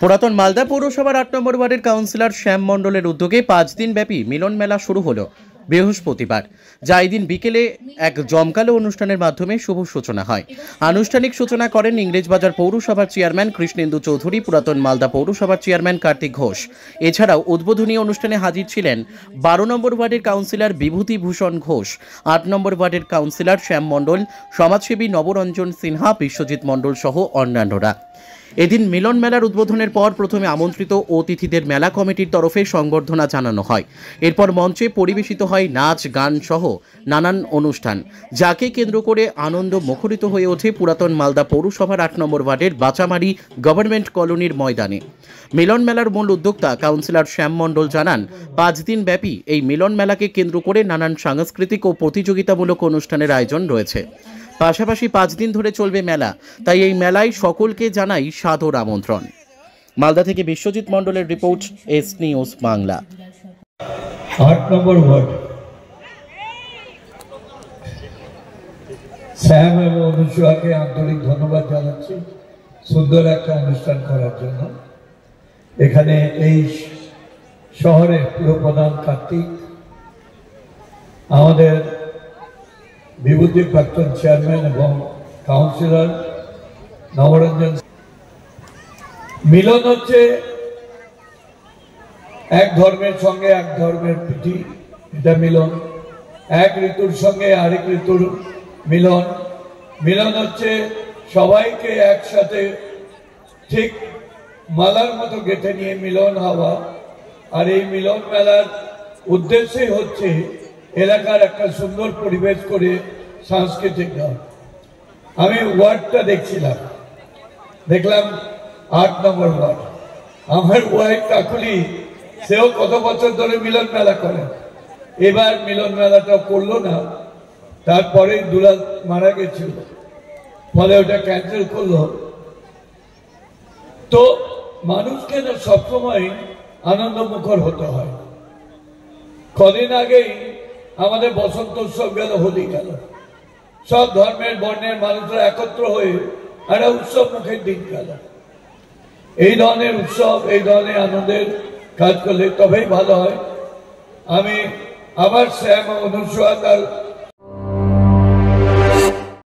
পুরাতন মালদা পৌরসভার ৮ নম্বর ওয়ার্ডের কাউন্সিলর শ্যাম মণ্ডলের উদ্যোগে ৫ দিনব্যাপী মিলন মেলা শুরু হলো বৃহস্পতিবার, যা এই দিন বিকেলে এক জমকালো অনুষ্ঠানের মাধ্যমে শুভ সূচনা হয়। আনুষ্ঠানিক সূচনা করেন ইংরেজবাজার পৌরসভার চেয়ারম্যান কৃষ্ণেন্দু চৌধুরী, পুরাতন মালদা পৌরসভার চেয়ারম্যান কার্তিক ঘোষ। এছাড়াও উদ্বোধনী অনুষ্ঠানে হাজির ছিলেন ১২ নম্বর ওয়ার্ডের কাউন্সিলর বিভূতিভূষণ ঘোষ, ৮ নম্বর ওয়ার্ডের কাউন্সিলর শ্যাম মণ্ডল, সমাজসেবী নবরঞ্জন সিনহা, বিশ্বজিৎ মণ্ডল সহ অন্যান্যরা। এদিন মিলন মেলার উদ্বোধনের পর প্রথমে আমন্ত্রিত অতিথিদের মেলা কমিটির তরফে সংবর্ধনা জানানো হয়। এরপর মঞ্চে পরিবেশিত হয় নাচ, গান সহ নানান অনুষ্ঠান, যাকে কেন্দ্র করে আনন্দ মুখরিত হয়ে ওঠে পুরাতন মালদা পৌরসভার ৮ নম্বর ওয়ার্ডের বাচামারি গভর্নমেন্ট কলোনির ময়দানে। মিলন মেলার মূল উদ্যোক্তা কাউন্সিলর শ্যাম মণ্ডল জানান, ৫ দিন ব্যাপী এই মিলন মেলাকে কেন্দ্র করে নানান সাংস্কৃতিক ও প্রতিযোগিতামূলক অনুষ্ঠানের আয়োজন রয়েছে। পাশাপাশি ৫ দিন ধরে চলবে মেলা, তাই এই মেলায় সকলকে জানাই সাদর আমন্ত্রণ। মালদা থেকে বিশ্বজিৎ মণ্ডলের রিপোর্ট, এস নিউজ বাংলা। ৮ নম্বর ওয়ার্ড শ্যাম এবং অনুসূয়াকে আন্তরিক ধন্যবাদ জানাচ্ছি সুন্দর একটা অনুষ্ঠান করার জন্য। এখানে এই শহরের পুরপ্রধান কার্তিক, আমাদের বিভূতি প্রাক্তন চেয়ারম্যান এবং কাউন্সিলর নবরঞ্জন। মিলন হচ্ছে এক ধর্মের সঙ্গে এক ধর্মের প্রীতি, এটা মিলন। এক ঋতুর সঙ্গে আরেক ঋতুর মিলন। মিলন হচ্ছে সবাইকে একসাথে ঠিক মালার মতো গেঁথে নিয়ে মিলন হওয়া। আর এই মিলন মেলার উদ্দেশ্যই হচ্ছে এলাকার একটা সুন্দর পরিবেশ করে সাংস্কৃতিক গান। আমি ওয়ার্ডটা দেখলাম ৮ নম্বর ওয়ার্ড। আমার ওয়াইফ কাকুলি, সেও কত বছর ধরে মিলন মেলা করে, এবার মিলন মেলাটা করলো না, তারপরে দুলাল মারা গেছিল, ফলে ওটা ক্যান্সেল করলো। তো মানুষকে না সবসময় আনন্দমুখর হতে হয়। কদিন আগেই আমাদের বসন্ত উৎসব গেল, হোলি গেল, সব ধর্মের বর্ণের মানুষরা একত্র হয়ে একটা উৎসব মুখের দিন গেল। এই ধরনের উৎসব, এই ধরনের আনন্দের কাজ করলে তবেই ভালো হয়। আমি আবার শ্যাম অনুসূয়া তার